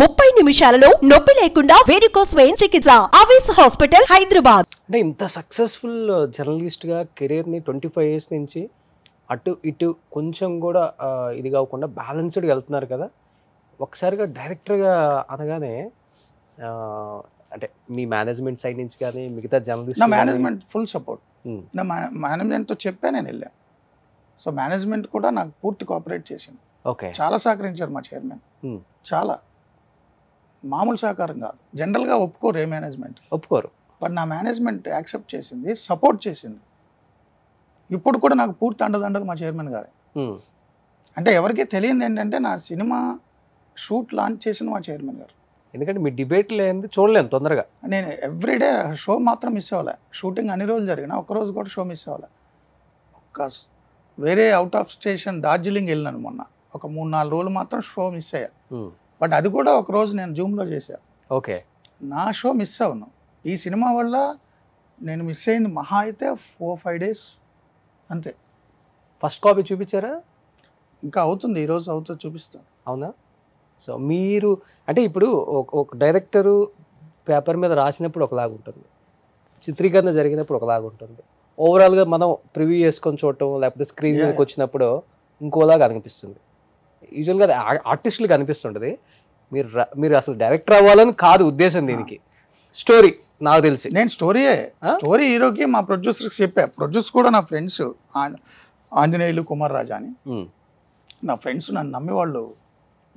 30 నిమిషాలలో నొప్పి లేకుండా వేడికోస్ వెయిన్ చికిత్స. ఆవేశ హాస్పిటల్, హైదరాబాద్. అంటే ఇంత సక్సెస్ఫుల్ జర్నలిస్ట్గా కెరీర్ని 25 ఇయర్స్ నుంచి అటు ఇటు కొంచెం కూడా ఇది కాకుండా బ్యాలెన్స్డ్గా వెళ్తున్నారు కదా. ఒకసారిగా డైరెక్టర్గా అనగానే అంటే మీ మేనేజ్మెంట్ సైడ్ నుంచి కానీ మిగతా జర్నలిస్ట్ నా మేనేజ్మెంట్ ఫుల్ సపోర్ట్. నా మేనేజ్మెంట్తో చెప్పే నేను వెళ్ళాను. సో మేనేజ్మెంట్ కూడా నాకు పూర్తి కోఆపరేట్ చేసింది. ఓకే, చాలా సహకరించారు మా చైర్మన్. చాలా మామూలు సహకారం కాదు. జనరల్గా ఒప్పుకోరు ఏ మేనేజ్మెంట్, ఒప్పుకోరు. బట్ నా మేనేజ్మెంట్ యాక్సెప్ట్ చేసింది, సపోర్ట్ చేసింది. ఇప్పుడు కూడా నాకు పూర్తి అండదండలు మా చైర్మన్ గారే. అంటే ఎవరికీ తెలియదు ఏంటంటే నా సినిమా షూట్ లాంచ్ చేసిన మా చైర్మన్ గారు. ఎందుకంటే మీ డిబేట్ లేని చూడలేము తొందరగా. నేను ఎవ్రీడే షో మాత్రం మిస్ అవ్వలే. షూటింగ్ అన్ని రోజులు జరిగినా ఒక్కరోజు కూడా షో మిస్ అవ్వలే. వేరే అవుట్ ఆఫ్ స్టేషన్ డార్జిలింగ్ వెళ్ళినాను మొన్న. ఒక 3-4 రోజులు మాత్రం షో మిస్ అయ్యా. బట్ అది కూడా ఒక రోజు నేను జూమ్లో చేశా. ఓకే, నా షో మిస్ అవును. ఈ సినిమా వల్ల నేను మిస్ అయింది మహా అయితే 4-5 డేస్ అంతే. ఫస్ట్ కాపీ చూపించారా? ఇంకా అవుతుంది, ఈరోజు అవుతుంది, చూపిస్తాను. అవునా? సో మీరు అంటే ఇప్పుడు ఒక డైరెక్టరు పేపర్ మీద రాసినప్పుడు ఒకలాగా ఉంటుంది, చిత్రీకరణ జరిగినప్పుడు ఒకలాగా ఉంటుంది, ఓవరాల్గా మనం ప్రివ్యూ చేసుకొని చూడటం లేకపోతే స్క్రీన్ మీదకి వచ్చినప్పుడు ఇంకోలాగా అనిపిస్తుంది. యూజువల్గా అది ఆర్టిస్టులకు అనిపిస్తుంటుంది. మీరు అసలు డైరెక్టర్ అవ్వాలని కాదు ఉద్దేశం దీనికి. స్టోరీ నాకు తెలిసి నేను స్టోరీ హీరోకి మా ప్రొడ్యూసర్కి చెప్పా. ప్రొడ్యూసర్ కూడా నా ఫ్రెండ్స్ ఆంజనేయులు, కుమార్ రాజా అని నా ఫ్రెండ్స్ నన్ను నమ్మి వాళ్ళు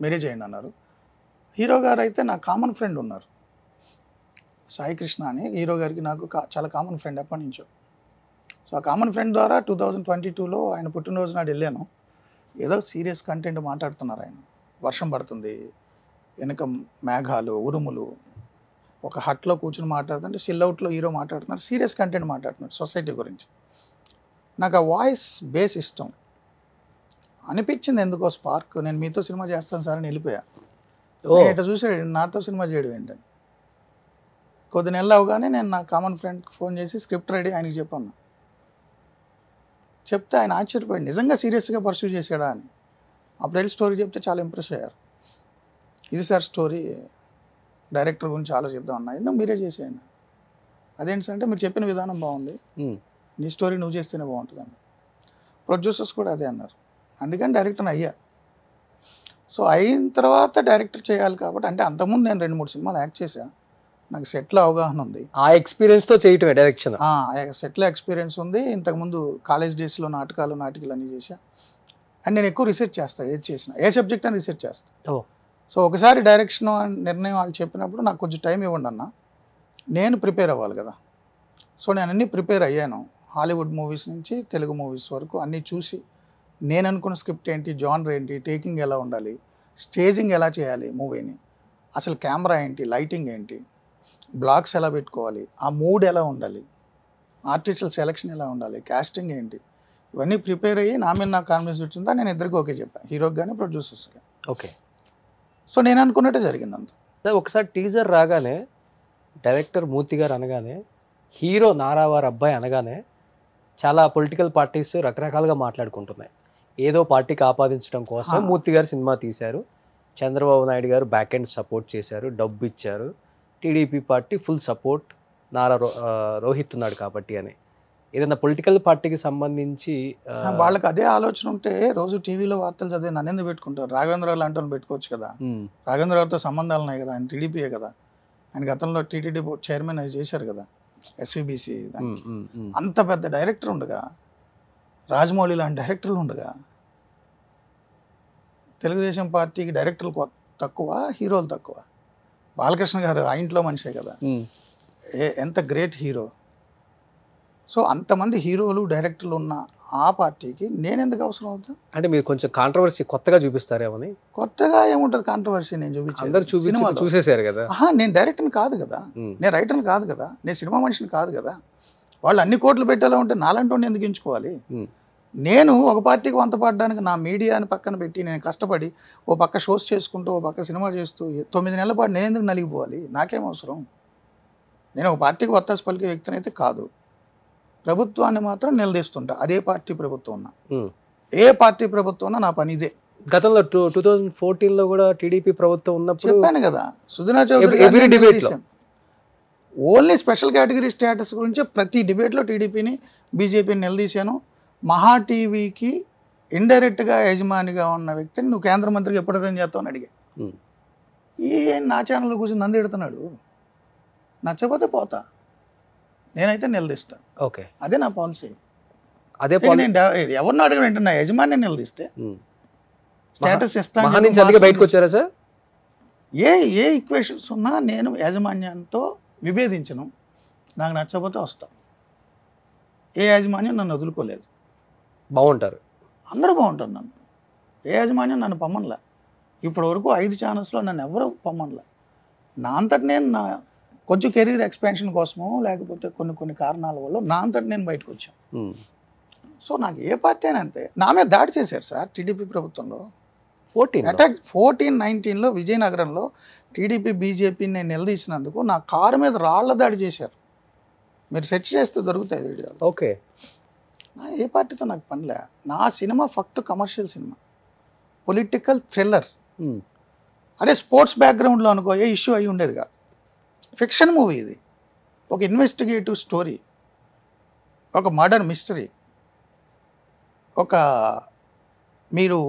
మీరే చేయండి అన్నారు. హీరో గారు అయితే నా కామన్ ఫ్రెండ్ ఉన్నారు, సాయి కృష్ణ అని. హీరో గారికి నాకు చాలా కామన్ ఫ్రెండ్ ఎప్పటి నుంచో. సో ఆ కామన్ ఫ్రెండ్ ద్వారా 2022లో ఆయన పుట్టినరోజు నాడు వెళ్ళాను. ఏదో సీరియస్ కంటెంట్ మాట్లాడుతున్నారు ఆయన. వర్షం పడుతుంది, వెనక మేఘాలు, ఉరుములు, ఒక హట్లో కూర్చొని మాట్లాడుతుంటే సిల్అవుట్లో హీరో మాట్లాడుతున్నారు, సీరియస్ కంటెంట్ మాట్లాడుతున్నారు సొసైటీ గురించి. నాకు ఆ వాయిస్ బేస్ ఇష్టం అనిపించింది ఎందుకో స్పార్క్. నేను మీతో సినిమా చేస్తాను సార్ అని వెళ్ళిపోయా. ఇట్లా చూసాడు నాతో సినిమా చేయడం ఏంటని. కొద్ది నెలలు అవగానే నేను నా కామన్ ఫ్రెండ్కి ఫోన్ చేసి స్క్రిప్ట్ రెడీ ఆయనకి చెప్పాను. చెప్తే ఆయన ఆశ్చర్యపోయాడు, నిజంగా సీరియస్గా పర్సూ చేశాడా అని. అప్పుడు వెళ్ళి స్టోరీ చెప్తే చాలా ఇంప్రెస్ అయ్యారు. ఇది సార్ స్టోరీ, డైరెక్టర్ గురించి ఆలోచిద్దాం అన్నా. ఎందుకు మీరే చేసేయండి. అదేంటి అంటే మీరు చెప్పిన విధానం బాగుంది, నీ స్టోరీ నువ్వు చేస్తేనే బాగుంటుందండి. ప్రొడ్యూసర్స్ కూడా అదే అన్నారు. అందుకని డైరెక్టర్ అయ్యా. సో అయిన తర్వాత డైరెక్టర్ చేయాలి కాబట్టి, అంటే అంతకుముందు నేను 2-3 సినిమాలు యాక్ట్ చేశా, నాకు సెట్లో అవగాహన ఉంది. ఆ ఎక్స్పీరియన్స్తో చేయటమే డైరెక్షన్. సెట్లో ఎక్స్పీరియన్స్ ఉంది. ఇంతకుముందు కాలేజ్ డేస్లో నాటకాలు అన్నీ చేశా. అండ్ నేను ఎక్కువ రీసెర్చ్ చేస్తాను, ఏది చేసినా ఏ సబ్జెక్ట్ అని రీసెర్చ్ చేస్తాను. సో ఒకసారి డైరెక్షన్ నిర్ణయం వాళ్ళు చెప్పినప్పుడు నాకు కొంచెం టైం ఇవ్వండి అన్న, నేను ప్రిపేర్ అవ్వాలి కదా. సో నేను అన్నీ ప్రిపేర్ అయ్యాను. హాలీవుడ్ మూవీస్ నుంచి తెలుగు మూవీస్ వరకు అన్నీ చూసి, నేను అనుకున్న స్క్రిప్ట్ ఏంటి, జానర్ ఏంటి, టేకింగ్ ఎలా ఉండాలి, స్టేజింగ్ ఎలా చేయాలి మూవీని, అసలు కెమెరా ఏంటి, లైటింగ్ ఏంటి, బ్లాగ్స్ ఎలా పెట్టుకోవాలి, ఆ మూడ్ ఎలా ఉండాలి, ఆర్టిస్టుల సెలెక్షన్ ఎలా ఉండాలి, కాస్టింగ్ ఏంటి, ఇవన్నీ ప్రిపేర్ అయ్యి నా మీద నాకు కాన్ఫిడెన్స్ వచ్చిందా నేను ఇద్దరికి ఓకే చెప్పాను, హీరోకి కానీ ప్రొడ్యూసర్స్కి. ఓకే. సో నేను అనుకున్నట్టే జరిగింది అంతా. ఒకసారి టీజర్ రాగానే డైరెక్టర్ మూర్తి గారు అనగానే, హీరో నారావారి అబ్బాయి అనగానే చాలా పొలిటికల్ పార్టీస్ రకరకాలుగా మాట్లాడుకుంటున్నాయి. ఏదో పార్టీకి ఆపాదించడం కోసం మూర్తి గారు సినిమా తీశారు, చంద్రబాబు నాయుడు గారు బ్యాక్ ఎండ్ సపోర్ట్ చేశారు, డబ్బు ఇచ్చారు, TDP party full support, Rohit ఉన్నాడు కాబట్టి అని. ఏదైనా పొలిటికల్ పార్టీకి సంబంధించి వాళ్ళకి అదే ఆలోచన ఉంటే రోజు టీవీలో వార్తలు చదివి నన్ను ఎందుకు పెట్టుకుంటారు? రాఘవేంద్రరావు లాంటి వాళ్ళు పెట్టుకోవచ్చు కదా. రాఘవేంద్రరావుతో సంబంధాలు ఉన్నాయి కదా, ఆయన టీడీపీయే కదా, ఆయన గతంలో టీటీడీ బోర్డ్ చైర్మన్ అది చేశారు కదా, ఎస్వీబీసీ. అంత పెద్ద డైరెక్టర్ ఉండగా, రాజమౌళి లాంటి డైరెక్టర్లు ఉండగా, తెలుగుదేశం పార్టీకి డైరెక్టర్లు తక్కువ, హీరోలు తక్కువ. బాలకృష్ణ గారు ఆ ఇంట్లో మనిషే కదా, ఎంత గ్రేట్ హీరో. సో అంతమంది హీరోలు డైరెక్టర్లు ఉన్న ఆ పార్టీకి నేను ఎందుకు అవసరం అవుతా? అంటే మీరు కొంచెం కాంట్రవర్సీ కొత్తగా చూపిస్తారేమని. కొత్తగా ఏముంటుంది కాంట్రవర్సీ? నేను చూసేసారు కదా. నేను డైరెక్టర్ని కాదు కదా, నేను రైటర్ని కాదు కదా, నేను సినిమా మనిషిని కాదు కదా. వాళ్ళు అన్ని కోట్లు పెట్టేలా ఉంటే నాలంటి ఎందుకు ఎంచుకోవాలి? నేను ఒక పార్టీకి వంతపడడానికి నా మీడియాని పక్కన పెట్టి నేను కష్టపడి ఓ పక్క షోస్ చేసుకుంటూ ఓ పక్క సినిమా చేస్తూ 9 నెలల పాటు నేను ఎందుకు నలిగిపోవాలి? నాకేం అవసరం? నేను ఒక పార్టీకి వత్తాసు పలికే వ్యక్తిని అయితే కాదు. ప్రభుత్వాన్ని మాత్రం నిలదీస్తుంటా, అదే పార్టీ ప్రభుత్వం ఉన్నా, ఏ పార్టీ ప్రభుత్వం ఉన్నా నా పని ఇదే. గతంలో 2014 లో కూడా టీడీపీ ప్రభుత్వం ఉన్నప్పుడు చెప్పాను కదా, సుజనా చౌదరి Every గారిని debate లో. నిలదీశాం. ఓన్లీ స్పెషల్ కేటగిరీ స్టేటస్ గురించి ప్రతి డిబేట్లో టీడీపీని బీజేపీని నిలదీశాను. మహా టీవీకి ఇండైరెక్ట్గా యజమానిగా ఉన్న వ్యక్తిని నువ్వు కేంద్ర మంత్రికి ఎప్పుడు రిజైన్ చేస్తావు అని అడిగా. నా ఛానల్ గురించి నంది ఎడుతున్నాడు, నచ్చకపోతే పోతా, నేనైతే నిలదీస్తా. ఓకే, అదే నా పాలసీ. అదే నేను ఎవరిని అడగనంటే నా యజమాని నిలదీస్తే స్టేటస్ ఇస్తాను. అందుకే బయటకు వచ్చారా సార్? ఏ ఈక్వేషన్స్ ఉన్నా నేను యాజమాన్యంతో విభేదించను. నాకు నచ్చకపోతే వస్తా. ఏ యాజమాన్యం నన్ను వదులుకోలేదు. బాగుంటారు, అందరూ బాగుంటారు. నన్ను ఏ యాజమాన్యం నన్ను పమ్మన్లా. ఇప్పటి వరకు 5 ఛానల్స్లో నన్ను ఎవరు పమ్మన్లా. నా అంతటి నేను నా కొంచెం కెరీర్ ఎక్స్పాన్షన్ కోసమో లేకపోతే కొన్ని కారణాల వల్ల నా అంతటి నేను బయటకు వచ్చాను. సో నాకు ఏ పార్టీ అయినా అంతే. నా మీద దాడి చేశారు సార్ టీడీపీ ప్రభుత్వంలో. 14-19లో విజయనగరంలో టీడీపీ బీజేపీని నేను నిలదీసినందుకు నా కారు మీద రాళ్ల దాడి చేశారు. మీరు సెర్చ్ చేస్తే దొరుకుతాయి వీడియోలు. ఓకే, నా ఏ పార్టీతో నాకు పనిలే. నా సినిమా ఫక్త్ కమర్షియల్ సినిమా, పొలిటికల్ థ్రిల్లర్. అదే స్పోర్ట్స్ బ్యాక్గ్రౌండ్లో అనుకో ఏ ఇష్యూ అయి ఉండేది కాదు. ఫిక్షన్ మూవీ ఇది, ఒక ఇన్వెస్టిగేటివ్ స్టోరీ, ఒక మర్డర్ మిస్టరీ, ఒక మీరు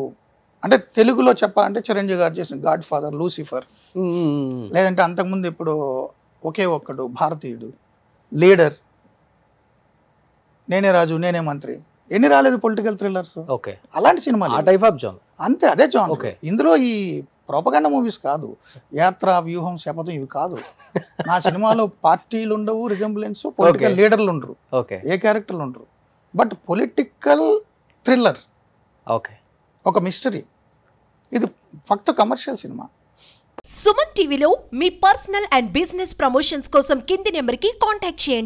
అంటే తెలుగులో చెప్పాలంటే చిరంజీవి గారు చేసిన గాడ్ ఫాదర్, లూసిఫర్, లేదంటే అంతకుముందు ఇప్పుడు ఒకే ఒక్కడు, భారతీయుడు, లీడర్, నేనే రాజు నేనే మంత్రి, ఎన్ని రాలేదు పొలిటికల్ థ్రిల్లర్స్. ఓకే, అలాంటి సినిమాలు టైప్ ఆఫ్ జాన్ అంతే, అదే జాన్. ఓకే, ఇందులో ఈ ప్రొపగండా మూవీస్ కాదు, యాత్ర, వ్యూహం, శపథం ఇవి కాదు. నా సినిమాలో పార్టీలు ఉండవు, రిజెంబ్లెన్స్, పొలిటికల్ లీడర్లు ఉండరు, ఓకే, ఏ క్యారెక్టర్లు ఉండరు. బట్ పొలిటికల్ థ్రిల్లర్, ఓకే, ఒక మిస్టరీ. ఇది ఫక్త్ కమర్షియల్ సినిమా. సుమన్ టీవీలో మీ పర్సనల్ అండ్ బిజినెస్ ప్రమోషన్స్ కోసం కింది నెంబర్కి కాంటాక్ట్ చేయండి.